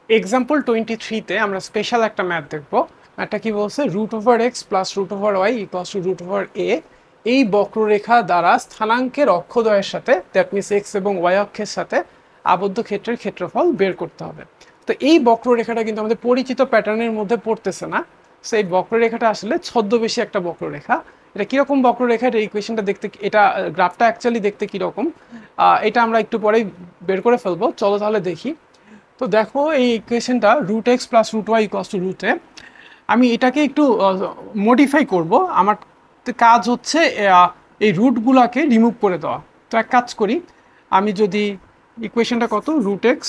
Example 23-তে আমরা special একটা math দেখব। ম্যাথটা কি বলছে, √(x + √y = √a এই বক্ররেখা দ্বারা স্থানাঙ্কের অক্ষদ্বয়ের সাথে, দ্যাট মিনস এক্স এবং ওয়াই অক্ষের সাথে আবদ্ধ ক্ষেত্রের ক্ষেত্রফল বের করতে হবে। তো এই বক্ররেখাটা কিন্তু আমাদের পরিচিত প্যাটার্নের মধ্যে পড়তেছে না। সো এই বক্ররেখাটা আসলে ছদ্মবেশী একটা বক্ররেখা। এটা কিরকম বক্ররেখা, এটা ইকুয়েশনটা দেখতে, এটা গ্রাফটা অ্যাকচুয়ালি দেখতে কিরকম, এটা আমরা একটু পরেই বের করে ফেলবো। চলো তাহলে দেখি। তো দেখো এই ইকুয়েশনটা √x + √y = √a, আমি এটাকে একটু মডিফাই করব। আমার কাজ হচ্ছে এই রুটগুলাকে রিমুভ করে দেওয়া। তো এক কাজ করি, আমি যদি ইকুয়েশনটা কত, √x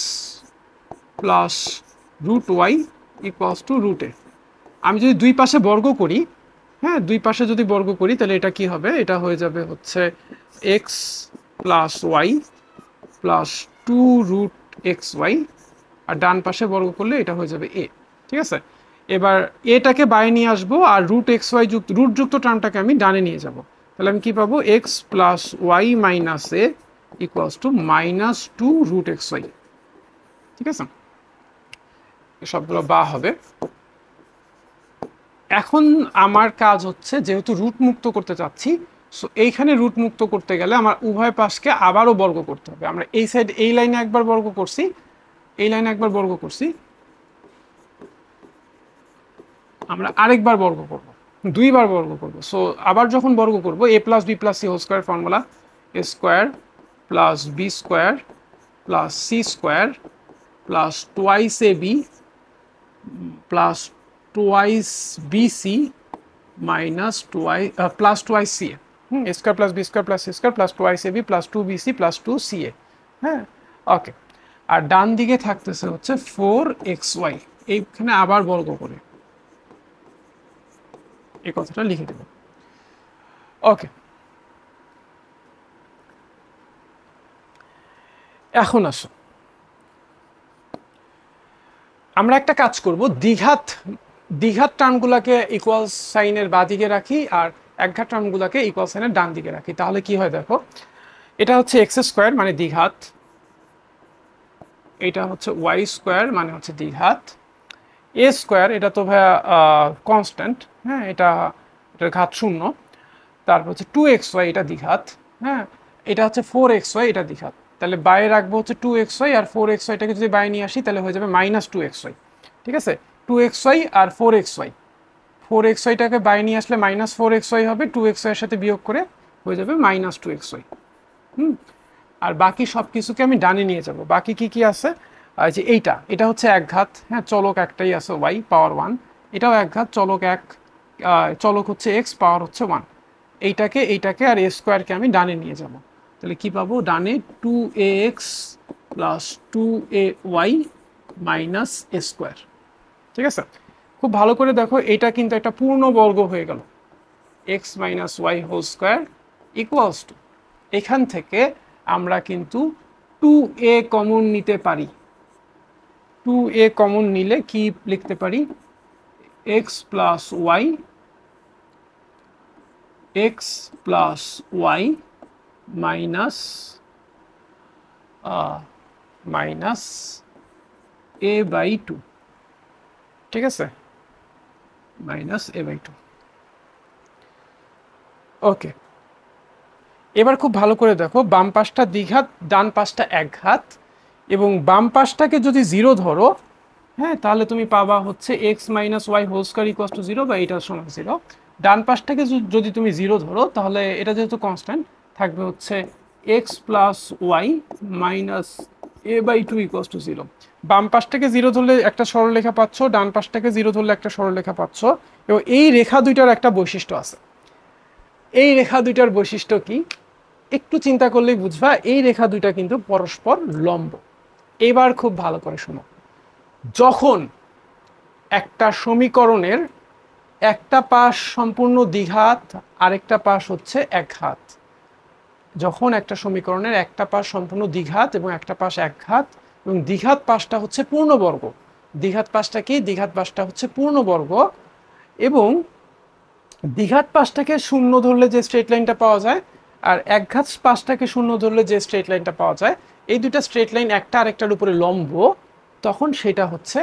+ √y = √a, আমি যদি দুই পাশে বর্গ করি, হ্যাঁ দুই পাশে যদি বর্গ করি তাহলে এটা কি হবে, এটা হয়ে যাবে হচ্ছে x + y + 2√xy, আর ডান পাশে বর্গ করলে এটা হয়ে যাবে a। ঠিক আছে, এবার এটাকে বাইরে নিয়ে আসবো আর √xy যুক্ত রুটযুক্ত টার্মটাকে আমি ডানে নিয়ে যাব। তাহলে আমি কি পাবো, x + y - a = -2√xy। ঠিক আছে, সবগুলো বা হবে। এখন আমার কাজ হচ্ছে, যেহেতু রুট মুক্ত করতে চাচ্ছি, সো এইখানে রুট মুক্ত করতে গেলে আমার উভয় পাশকে আবারও বর্গ করতে হবে। আমরা এই সাইড এই লাইনে একবার বর্গ করছি, এই লাইনে একবার বর্গ করছি, আমরা আরেকবার বর্গ করব, দুইবার বর্গ করব। সো আবার যখন বর্গ করব, a + b + c² formula, a² + b² + c² + 2ab + 2bc - 2i +2ica, a² + b² + c² + 2ab + 2bc + 2ca। হ্যাঁ, ওকে। আর ডান দিকে থাকতেছে হচ্ছে 4xy, এইখানে আবার বর্গ করে এই কথাটা লিখে দেব। ওকে, এখন আসো আমরা একটা কাজ করব, দ্বিঘাত দ্বিঘাত টার্মগুলোকে ইকুয়াল সাইনের বাঁ দিকে রাখি আর একঘাত টার্মগুলোকে ইকুয়াল সাইনের ডান দিকে রাখি। তাহলে কি হয় দেখো, এটা হচ্ছে x² মানে দ্বিঘাত, এটা হচ্ছে y² মানে হচ্ছে দ্বিঘাত, a² এটা তো ভাইয়া কনস্ট্যান্ট, হ্যাঁ এটার ঘাত 0। তারপর হচ্ছে 2xy এটা দ্বিঘাত, হ্যাঁ এটা হচ্ছে 4xy এটা দ্বিঘাত। তাহলে বাইরে রাখবো হচ্ছে 2xy, আর 4xyটাকে যদি বাইরে নিয়ে আসি তাহলে হয়ে যাবে -2xy। ঠিক আছে, 2xy আর 4xy, 4xyটাকে বাইরে নিয়ে আসলে -4xy হবে, 2xy এর সাথে বিয়োগ করে হয়ে যাবে -2xy। আর বাকি সব কিছুকে আমি ডানে নিয়ে যাব। বাকি কি কি আছে, যে এটা হচ্ছে একঘাত, হ্যাঁ চলক একটাই আছে y পাওয়ার 1, এটাও একঘাত, চলক এক, চলক হচ্ছে x, পাওয়ার হচ্ছে 1। এইটাকে আর a²কে আমি ডানে নিয়ে যাব। তাহলে কি পাবো, ডানে 2ax + 2ay - a²। ঠিক আছে, খুব ভালো করে দেখো, এটা কিন্তু একটা পূর্ণবর্গ হয়ে গেল, x - y² = এখান থেকে আমরা কিন্তু 2a কমন নিতে পারি। 2a কমন নিলে কি লিখতে পারি, x + y মাইনাস a/2। ঠিক আছে, -a/2। ওকে, এবার খুব ভালো করে দেখো, বাম পাশটা দ্বিঘাত, ডান পাশটা একঘাত, এবং বাম পাশটাকে যদি 0 ধরো, হ্যাঁ তাহলে তুমি পাবা হচ্ছে x - y² = 0, বা এটার সমান 0। ডান পাশটাকে যদি তুমি 0 ধরো, তাহলে এটা যেহেতু কনস্ট্যান্ট থাকবে হচ্ছে x + y - a/2 = 0। বাম পাশটাকে 0 ধরলে একটা সরলরেখা পাচ্ছ, ডান পাশটাকে 0 ধরলে একটা সরলরেখা পাচ্ছ। এবং এই রেখা দুইটার একটা বৈশিষ্ট্য আছে। এই রেখা দুইটার বৈশিষ্ট্য কি, একটু চিন্তা করলেই বুঝবা, এই রেখা দুইটা কিন্তু পরস্পর লম্ব। এবার খুব ভালো করে শোনো, যখন একটা সমীকরণের একটা পাশ সম্পূর্ণ দ্বিঘাত, আরেকটা পাশ হচ্ছে একঘাত, যখন একটা সমীকরণের একটা পাশ সম্পূর্ণ দ্বিঘাত এবং একটা পাশ একঘাত, এবং দ্বিঘাত পাশটা হচ্ছে পূর্ণবর্গ, দ্বিঘাত পাশটা কি, দ্বিঘাত পাশটা হচ্ছে পূর্ণবর্গ, এবং দ্বিঘাত পাশটাকে 0 ধরলে যে স্ট্রেট লাইনটা পাওয়া যায়, আর একঘাত পাশটাকে 0 ধরলে যে স্ট্রেট লাইনটা পাওয়া যায়, এই দুইটা স্ট্রেট লাইন একটা আরেকটার উপরে লম্ব, তখন সেটা হচ্ছে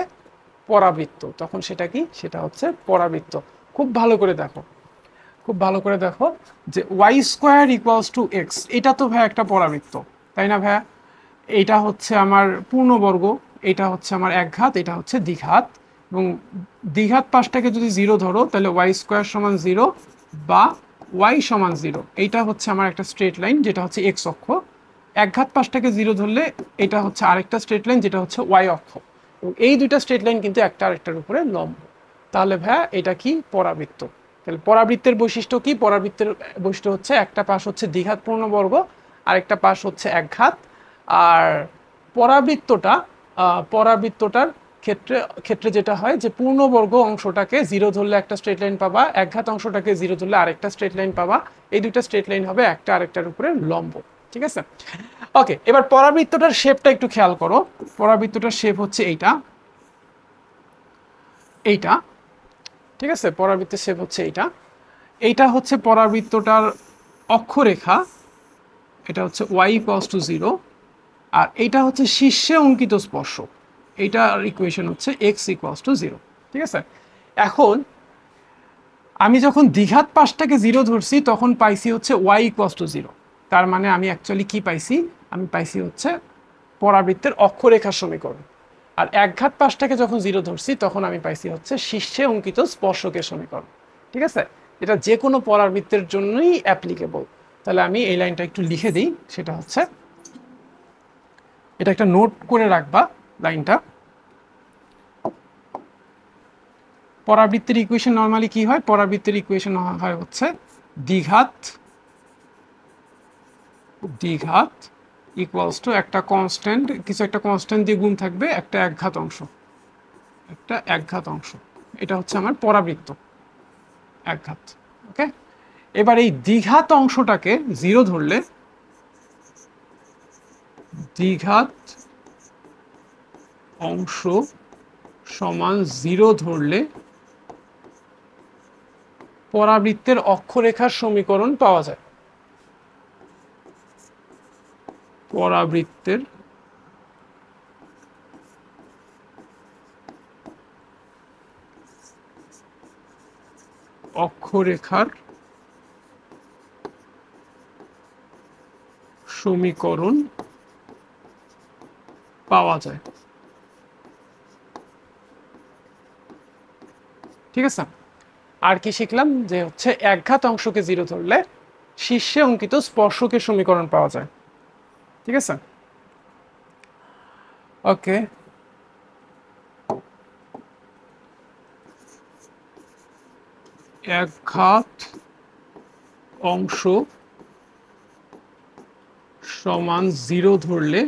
পরাবৃত্ত। তখন সেটা কি? সেটা হচ্ছে পরাবৃত্ত। খুব ভালো করে দেখো, খুব ভালো করে দেখো যে y square equals to x, এটা তো ভাই একটা পরাবৃত্ত, তাই না ভাইয়া? এইটা হচ্ছে আমার পূর্ণবর্গ, এটা হচ্ছে আমার একঘাত, এটা হচ্ছে দ্বিঘাত, এবং দ্বিঘাত পাশটাকে যদি জিরো ধরো তাহলে ওয়াই স্কোয়ার সমান জিরো বা ওয়াই সমান জিরো, এইটা হচ্ছে আমার একটা স্ট্রেট লাইন যেটা হচ্ছে এক্স অক্ষ। একঘাত পাশটাকে জিরো ধরলে এটা হচ্ছে আরেকটা স্ট্রেট লাইন যেটা হচ্ছে ওয়াই অক্ষ, এবং এই দুইটা স্ট্রেট লাইন কিন্তু একটা আরেকটার উপরে লম্ব। তাহলে ভাইয়া এটা কি? পরাবৃত্ত। তাহলে পরাবৃত্তের বৈশিষ্ট্য কি? পরাবৃত্তের বৈশিষ্ট্য হচ্ছে একটা পাশ হচ্ছে দ্বিঘাত পূর্ণবর্গ, আরেকটা পাশ হচ্ছে একঘাত। আর পরাবৃত্তটা পরাবৃত্তটার ক্ষেত্রে ক্ষেত্রে যেটা হয় যে পূর্ণবর্গ অংশটাকে জিরো ধরলে একটা স্ট্রেট লাইন পাবা, একঘাত অংশটাকে জিরো ধরলে আরেকটা স্ট্রেট লাইন পাবা। এই দুইটা স্ট্রেট লাইন হবে একটা আরেকটার উপরে লম্ব। ঠিক আছে? ওকে, এবার পরাবৃত্তটার শেপটা একটু খেয়াল করো। পরাবৃত্তটার শেপ হচ্ছে এইটা, এইটা। ঠিক আছে? পরাবৃত্তের শেপ হচ্ছে এইটা। এইটা হচ্ছে পরাবৃত্তটার অক্ষরেখা, এটা হচ্ছে ওয়াই ইকুয়ালস টু জিরো। আর এইটা হচ্ছে শীর্ষে অঙ্কিত স্পর্শক, এইটার ইকুয়েশন হচ্ছে এক্স ইকুয়ালস টু জিরো। ঠিক আছে? এখন আমি যখন দ্বিঘাত পাশটাকে জিরো ধরছি তখন পাইছি হচ্ছে ওয়াই ইকুয়ালস টু জিরো। তার মানে আমি অ্যাকচুয়ালি কি পাইছি? আমি পাইছি হচ্ছে পরাবৃত্তের অক্ষরেখার সমীকরণ। আর একঘাত পাশটাকে যখন জিরো ধরছি তখন আমি পাইছি হচ্ছে শীর্ষে অঙ্কিত স্পর্শকের সমীকরণ। ঠিক আছে? এটা যে কোনো পরাবৃত্তের জন্যই অ্যাপ্লিকেবল। তাহলে আমি এই লাইনটা একটু লিখে দিই, সেটা হচ্ছে, এটা একটা নোট করে রাখবা লাইনটা। পরাবৃত্তের ইকুয়েশন নর্মালি কি হয়? পরাবৃত্তের ইকুয়েশন হয় হচ্ছে দ্বিঘাত দ্বিঘাত ইকুয়ালস টু একটা কনস্ট্যান্ট, কিছু একটা কনস্ট্যান্ট দিয়ে গুণ থাকবে, একটা একঘাত অংশ, একটা একঘাত অংশ। এটা হচ্ছে আমার পরাবৃত্ত একঘাত। ওকে, এবার এই দ্বিঘাত অংশটাকে জিরো ধরলে, দ্বিঘাত অংশ সমান জিরো ধরলে পরাবৃত্তের অক্ষরেখার সমীকরণ পাওয়া যায়। পরাবৃত্তের অক্ষরেখার সমীকরণ পাওয়া যায়। ঠিক আছে? আর কি শিখলাম? যে হচ্ছে একঘাত অংশকে জিরো ধরলে শীর্ষে অঙ্কিত স্পর্শকের সমীকরণ পাওয়া যায়। ঠিক আছে? ওকে, একঘাত অংশ সমান জিরো ধরলে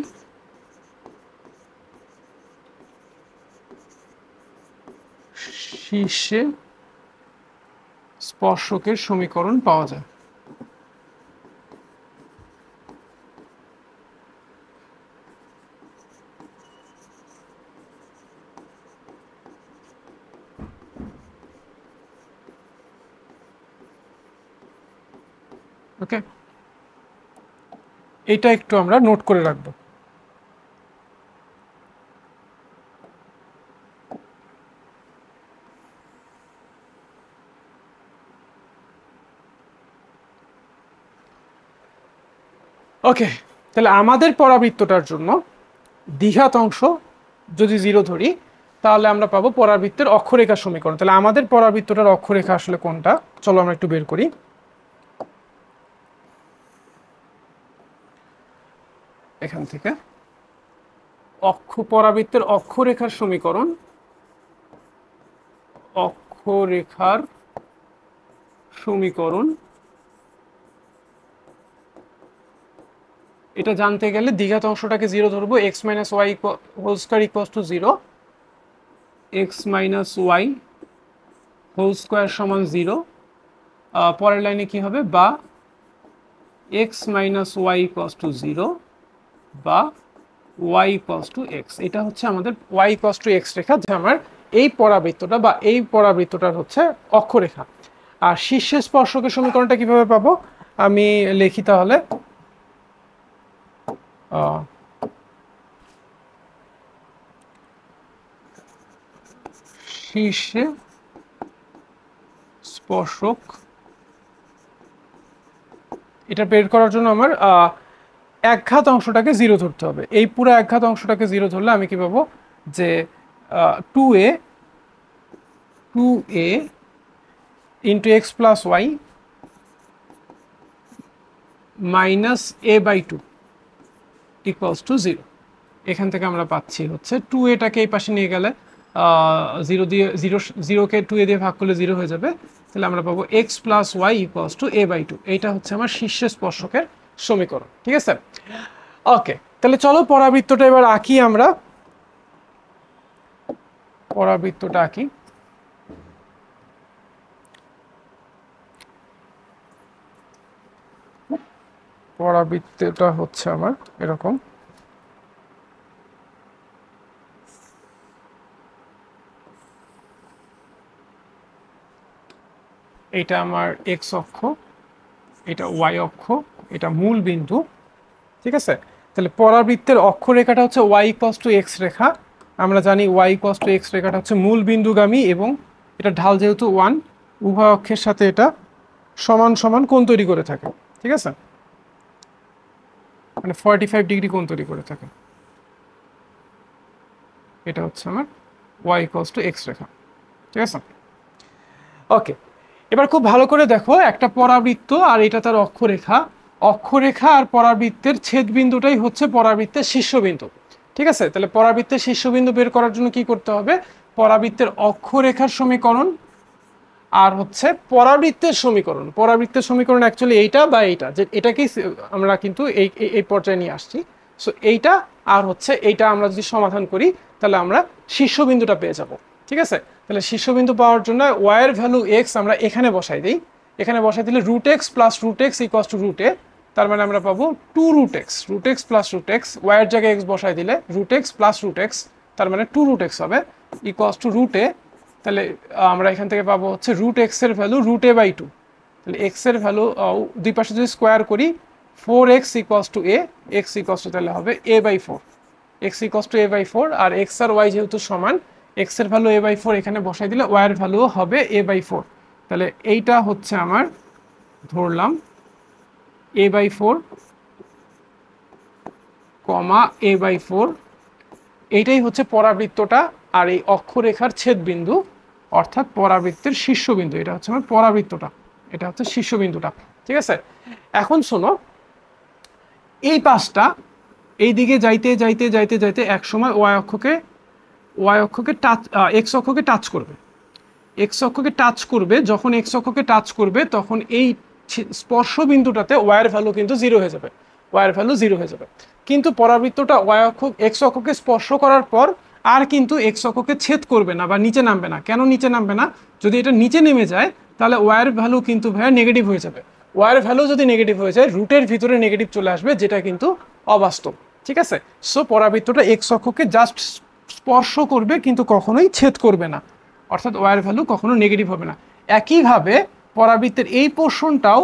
শীর্ষে স্পর্শকের সমীকরণ পাওয়া যায়। ওকে, এটা একটু আমরা নোট করে রাখবো। ওকে, তাহলে আমাদের পরাবৃত্তটার জন্য দ্বিঘাত অংশ যদি জিরো ধরি তাহলে আমরা পাবো পরাবৃত্তের অক্ষরেখা সমীকরণ। তাহলে আমাদের পরাবৃত্তটার অক্ষরেখা আসলে কোনটা? চলো আমরা একটু বের করি। এখান থেকে পরাবৃত্তের অক্ষরেখার সমীকরণ, অক্ষরেখার সমীকরণ, এটা জানতে গেলে দ্বিঘাত অংশটাকে জিরো ধরবো, x minus y whole square equals to zero, x minus y whole square সমান জিরো। পরের লাইনে কি হবে? বা x minus y equals to zero বা ওয়াই ইকুয়ালস টু এক্স। এটা হচ্ছে আমাদের ওয়াই ইকুয়ালস টু এক্স রেখা, যে আমার এই পরাবৃত্তটা বা এই পরাবৃত্তটার হচ্ছে অক্ষরেখা। আর শীর্ষে স্পর্শকের সমীকরণটা কিভাবে পাবো? আমি লিখি তাহলে, শীর্ষে স্পর্শক, এটা বের করার জন্য আমার একঘাত অংশটাকে 0 ধরতে হবে। এই পুরো একঘাত অংশটাকে 0 ধরলে আমি কি পাবো, যে 2a into x plus y minus a/2 equals to 0। এখান থেকে আমরা পাচ্ছি হচ্ছে 2a-টাকে এই পাশে নিয়ে গেলে 0 দিয়ে 0কে 2a দিয়ে ভাগ করলে 0 হয়ে যাবে, তাহলে আমরা পাবো x plus y equals to a/2। এইটা হচ্ছে আমার শীর্ষ স্পর্শকের সমীকরণ, ঠিক আছে। ওকে, তাহলে চলো পরাবৃত্তটা এবার আঁকি। আমরা পরাবৃত্তটা আঁকি। পরাবৃত্তটা হচ্ছে আমার এরকম, এটা আমার এক্স অক্ষ, এটা ওয়াই অক্ষ, এটা মূল বিন্দু, ঠিক আছে। তাহলে পরাবৃত্তের অক্ষরেখাটা হচ্ছে ওয়াই ইকুয়ালস টু এক্স রেখা। আমরা জানি ওয়াই ইকুয়ালস টু এক্স রেখাটা হচ্ছে মূল বিন্দুগামী, এবং এটা ঢাল যেহেতু 1, উভয় অক্ষের সাথে এটা সমান সমান কোণ তৈরি করে থাকে, ঠিক আছে, মানে 45 ডিগ্রি কোণ তৈরি করে থাকে। এটা হচ্ছে আমার ওয়াই ইকুয়ালস টু এক্স রেখা, ঠিক আছে। ওকে, এবার খুব ভালো করে দেখো, একটা পরাবৃত্ত আর এটা তার অক্ষরেখা, অক্ষরেখা আর পরাবৃত্তের ছেদ বিন্দুটাই হচ্ছে পরাবৃত্তের শীর্ষবিন্দু, ঠিক আছে। তাহলে পরাবৃত্তের শীর্ষবিন্দু বের করার জন্য কি করতে হবে, পরাবৃত্তের অক্ষরেখার সমীকরণ আর হচ্ছে পরাবৃত্তের সমীকরণ। পরাবৃত্তের সমীকরণ অ্যাকচুয়ালি এইটা বা এইটা, যে এটাকেই আমরা কিন্তু এই পর্যায়ে নিয়ে আসছি। সো এইটা আর হচ্ছে এইটা আমরা যদি সমাধান করি তাহলে আমরা শীর্ষবিন্দুটা পেয়ে যাব, ঠিক আছে। তাহলে শীর্ষবিন্দু পাওয়ার জন্য ওয়াইয়ের ভ্যালু এক্স আমরা এখানে বসাই দিই। এখানে বসাই দিলে root X plus root X equals to root A, তার মানে আমরা পাবো 2 root X plus root X, ওয়াইয়ের জায়গায় এক্স বসাই দিলে root X plus root X, তার মানে 2 রুট এক্স হবে ইকুয়ালস টু রুট এ। তাহলে আমরা এখান থেকে পাবো হচ্ছে রুট এক্স এর ভ্যালু রুট a/2। তাহলে এক্স এর ভ্যালু দুই পাশে যদি স্কোয়ার করি 4x equals to a, x equals to তাহলে হবে a/4, x equals to a/4। আর এক্স আর ওয়াই যেহেতু সমান, এক্স এর ভ্যালু a/4 এখানে বসাই দিলে ওয়াই এর ভ্যালু হবে a/4। তাহলে এইটা হচ্ছে আমার ধরলাম a/4 কমা a/4, এইটাই হচ্ছে পরাবৃত্তটা আর এই অক্ষরেখার ছেদবিন্দু, অর্থাৎ পরাবৃত্তের শীর্ষবিন্দু। এটা হচ্ছে আমার পরাবৃত্তটা, এটা হচ্ছে শীর্ষবিন্দুটা, ঠিক আছে। এখন শোনো, এই পাশটা এই দিকে যাইতে যাইতে যাইতে যাইতে এক সময় ওয়াই অক্ষকে টাচ, এক্স অক্ষকে টাচ করবে। এক্স অক্ষকে টাচ করবে, যখন এক্স অক্ষকে টাচ করবে তখন এই স্পর্শ বিন্দুটাতে ওয়াইয়ের ভ্যালু কিন্তু 0 হয়ে যাবে, ওয়াইয়ের ভ্যালু 0 হয়ে যাবে। কিন্তু পরাবৃত্তটা ওয়াই অক্ষ এক্স অক্ষকে স্পর্শ করার পর আর কিন্তু এক্স অক্ষকে ছেদ করবে না বা নিচে নামবে না। কেন নিচে নামবে না? যদি এটা নিচে নেমে যায় তাহলে ওয়াইয়ের ভ্যালু কিন্তু ভাইয়া নেগেটিভ হয়ে যাবে। ওয়াইয়ের ভ্যালু যদি নেগেটিভ হয়ে যায়, রুটের ভিতরে নেগেটিভ চলে আসবে, যেটা কিন্তু অবাস্তব, ঠিক আছে। সো পরাবৃত্তটা এক্স অক্ষকে জাস্ট স্পর্শ করবে কিন্তু কখনোই ছেদ করবে না, অর্থাৎ ওয়াইয়ের ভ্যালু কখনো নেগেটিভ হবে না। একইভাবে পরাবৃত্তের এই পোর্শনটাও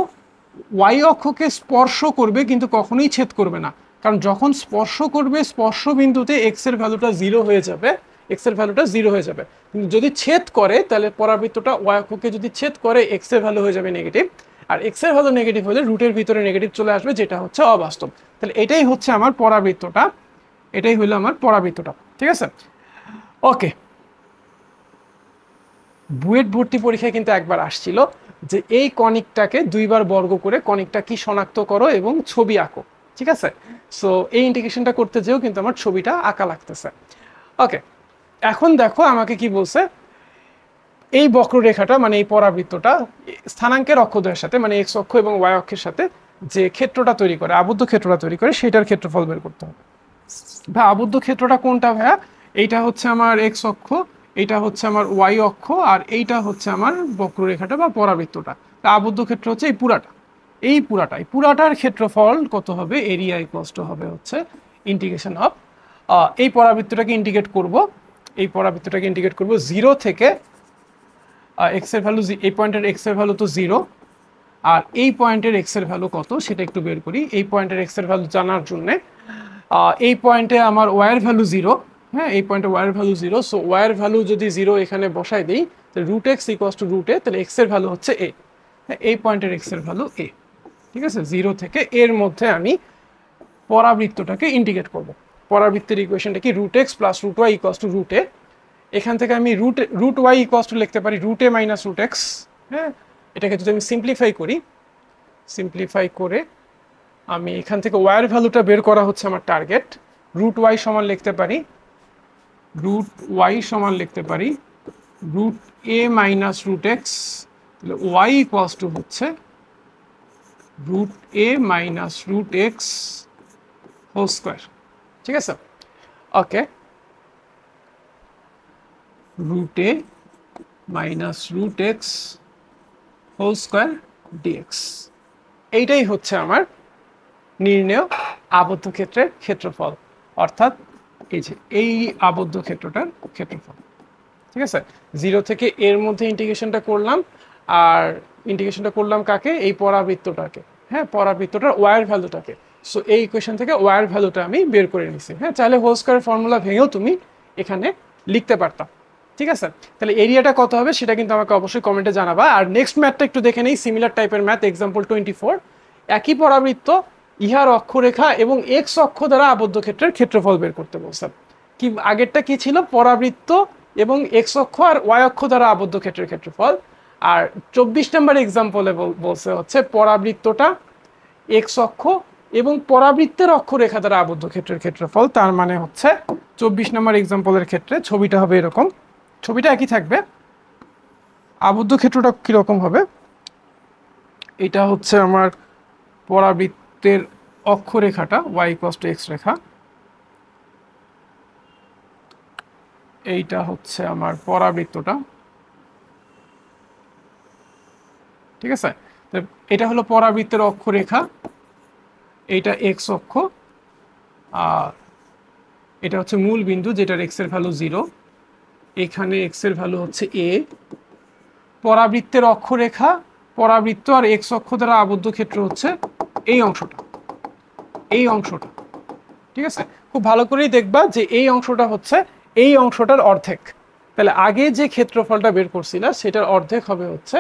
ওয়াই অক্ষকে স্পর্শ করবে কিন্তু কখনোই ছেদ করবে না, কারণ যখন স্পর্শ করবে স্পর্শ বিন্দুতে এক্স এর ভ্যালুটা 0 হয়ে যাবে, এক্স এর ভ্যালুটা 0 হয়ে যাবে। কিন্তু যদি ছেদ করে তাহলে পরাবৃত্তটা ওয়াই অক্ষকে যদি ছেদ করে এক্স এর ভ্যালু হয়ে যাবে নেগেটিভ, আর এক্স এর ভ্যালু নেগেটিভ হলে রুটের ভিতরে নেগেটিভ চলে আসবে, যেটা হচ্ছে অবাস্তব। তাহলে এটাই হচ্ছে আমার পরাবৃত্তটা, এটাই হলো আমার পরাবৃত্তটা, ঠিক আছে। ওকে, বুয়েট ভর্তি পরীক্ষায় কিন্তু একবার আসছিল যে এই কনিকটাকে 2বার বর্গ করে কনিকটা কি শনাক্ত করো এবং ছবি আঁকো, ঠিক আছে। সো এই ইন্টিগ্রেশনটা করতে যেও কিন্তু আমার ছবিটা আঁকা লাগতেছে। ওকে, এখন দেখো আমাকে কি বলছে, এই বক্ররেখাটা মানে এই পরাবৃত্তটা স্থানাঙ্কের অক্ষদ্বয়ের সাথে মানে এক্স অক্ষ এবং ওয়াই অক্ষের সাথে যে ক্ষেত্রটা তৈরি করে, আবদ্ধ ক্ষেত্রটা তৈরি করে, সেটার ক্ষেত্রফল বের করতে হবে। ভাই আবদ্ধ ক্ষেত্রটা কোনটা ভাইয়া? এইটা হচ্ছে আমার এক্স অক্ষ, এইটা হচ্ছে আমার ওয়াই অক্ষ, আর এইটা হচ্ছে আমার বক্ররেখাটা বা পরাবৃত্তটা। আবদ্ধ ক্ষেত্র হচ্ছে এই পুরাটার ক্ষেত্রফল কত হবে? এরিয়া ইকুয়ালস টু হবে হচ্ছে ইন্টিগ্রেশন অফ, এই পরাবৃত্তটাকে ইন্টিগ্রেট করব, এই পরাবৃত্তটাকে ইন্টিগ্রেট করব 0 থেকে এক্স এর ভ্যালু, এই পয়েন্টের এক্স এর ভ্যালু তো 0, আর এই পয়েন্টের এক্স এর ভ্যালু কত সেটা একটু বের করি। এই পয়েন্টের এক্স এর ভ্যালু জানার জন্যে এই পয়েন্টে আমার ওয়াই এর ভ্যালু 0 হ্যাঁ এই পয়েন্টে ওয়াই এর ভ্যালু 0, সো ওয়াই এর ভ্যালু যদি 0 এখানে বসাই দিই তাহলে root X equals to root A, তাহলে এক্স এর ভ্যালু হচ্ছে এ। এই পয়েন্টের এক্স এর ভ্যালু এ। ঠিক আছে, 0 থেকে এর মধ্যে আমি পরাবৃত্তটাকে ইন্টিগ্রেট করব। পরাবৃত্তের ইকুয়েশনটা কি, root X plus root Y equals to root A. এখান থেকে আমি রুট ওয়াই ইকুয়ালস টু লিখতে পারি root A minus root X. হ্যাঁ, এটাকে যদি আমি সিম্পলিফাই করি, সিম্পলিফাই করে আমি এখান থেকে ওয়াইয়ের ভ্যালুটা বের করা হচ্ছে আমার টার্গেট। রুট ওয়াই সমান লিখতে পারি root A minus root X, তাহলে ওয়াই ইকুয়ালস টু হচ্ছে root A minus root X whole square. ঠিক আছে, okay, root A minus root X whole square DX. এইটাই হচ্ছে আমার নির্ণেয় আবদ্ধ ক্ষেত্রের ক্ষেত্রফল, অর্থাৎ এই যে এই আবদ্ধ ক্ষেত্রটার ক্ষেত্রফল। ঠিক আছে, 0 থেকে এর মধ্যে ইন্টিগ্রেশনটা করলাম, আর ইন্টিগ্রেশনটা করলাম কাকে, এই পরাবৃত্তটাকে। হ্যাঁ, পরাবৃত্তটার ওয়াইয়ের ভ্যালুটাকে। সো এই ইকুয়েশন থেকে ওয়াইয়ের ভ্যালুটা আমি বের করে নিছি। হ্যাঁ, চাইলে হোল স্কয়ারের ফর্মুলা ভেঙেও তুমি এখানে লিখতে পারতাম। ঠিক আছে, তাহলে এরিয়াটা কত হবে সেটা কিন্তু আমাকে অবশ্যই কমেন্টে জানাবা। আর নেক্সট ম্যাথটা একটু দেখে নেই, সিমিলার টাইপের ম্যাথ, এক্সাম্পল 24। একই পরাবৃত্ত, ইহার অক্ষরেখা এবং এক্স অক্ষ দ্বারা আবদ্ধ ক্ষেত্রের ক্ষেত্রফল বের করতে বলছে। কি আগেরটা কি ছিল, পরাবৃত্ত এবং এক্স অক্ষ আর ওয়াই অক্ষ দ্বারা আবদ্ধ ক্ষেত্রের ক্ষেত্রফল। আর 24 নম্বর এক্সাম্পলে বলছে হচ্ছে পরাবৃত্তটা এক্স অক্ষ এবং পরাবৃত্তের অক্ষরেখা দ্বারা আবদ্ধ ক্ষেত্রের ক্ষেত্রফল। তার মানে হচ্ছে 24 নম্বর এক্সাম্পলের ক্ষেত্রে ছবিটা হবে এরকম, ছবিটা একই থাকবে। আবদ্ধ ক্ষেত্রটা কিরকম হবে, এটা হচ্ছে আমার পরাবৃত্তের অক্ষরেখাটা ওয়াই ইকুয়ালস টু এক্স রেখা, এইটা হচ্ছে আমার পরাবৃত্তটা। ঠিক আছে, এটা হলো পরাবৃত্তের অক্ষরেখা, এইটা এক্স অক্ষ, আর এটা হচ্ছে মূল বিন্দু যেটার এক্স এর ভ্যালু 0, এখানে এক্স এর ভ্যালু হচ্ছে এ। পরাবৃত্তের অক্ষরেখা, পরাবৃত্ত আর এক্স অক্ষ দ্বারা আবদ্ধ ক্ষেত্র হচ্ছে এই অংশটা, এই অংশটা। ঠিক আছে, খুব ভালো করেই দেখবা যে এই অংশটা হচ্ছে এই অংশটার অর্ধেক। তাহলে আগে যে ক্ষেত্রফলটা বের করছিল সেটার অর্ধেক হবে হচ্ছে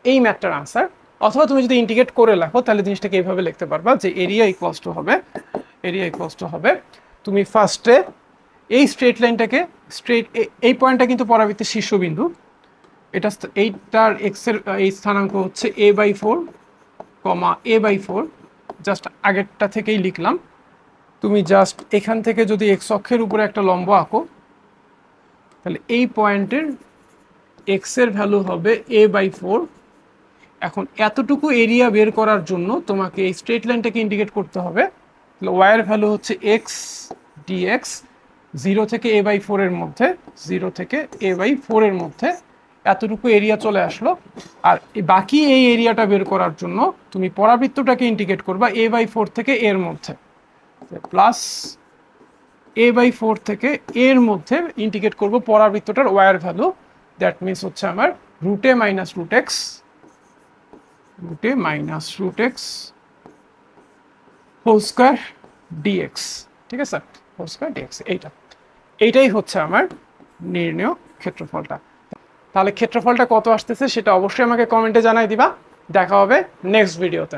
এই ম্যাথটার আনসার। অথবা তুমি যদি ইন্টিগ্রেট করে রাখো তাহলে জিনিসটাকে এইভাবে লিখতে পারবা যে এরিয়া ইকুয়ালস টু হবে তুমি ফার্স্টে এই স্ট্রেট লাইনটাকে এই পয়েন্টটা কিন্তু পরাবৃত্তের শীর্ষবিন্দু, এটা এইটার এক্স এর এই স্থানাঙ্ক হচ্ছে a/4, a/4, জাস্ট আগেরটা থেকেই লিখলাম। তুমি জাস্ট এখান থেকে যদি এক্স অক্ষের উপরে একটা লম্ব আঁকো তাহলে এই পয়েন্টের এক্স এর ভ্যালু হবে a/4। এখন এতটুকু এরিয়া বের করার জন্য তোমাকে এই স্ট্রেট লাইনটাকে ইন্ডিকেট করতে হবে। তাহলে ওয়াই এর ভ্যালু হচ্ছে এক্স ডিএক্স, 0 থেকে a/4 এর মধ্যে, 0 থেকে a/4 এর মধ্যে এতটুকু এরিয়া চলে আসলো। আর বাকি এই এরিয়াটা বের করার জন্য তুমি পরাবৃত্তটাকে ইন্টিগ্রেট করবা a/4 থেকে এর মধ্যে, প্লাস a/4 থেকে এর মধ্যে ইন্টিগ্রেট করব পরাবৃত্তটার ওয়াইয়ের ভ্যালু। দ্যাট মিনস হচ্ছে আমার root A minus root X, whole square DX. ঠিক আছে, হোল স্কয়ার ডিএক্স, এইটাই হচ্ছে আমার নির্ণেয় ক্ষেত্রফলটা। তাহলে ক্ষেত্রফলটা কত আসতেছে সেটা অবশ্যই আমাকে কমেন্টে জানাই দিবা। দেখা হবে নেক্সট ভিডিওতে।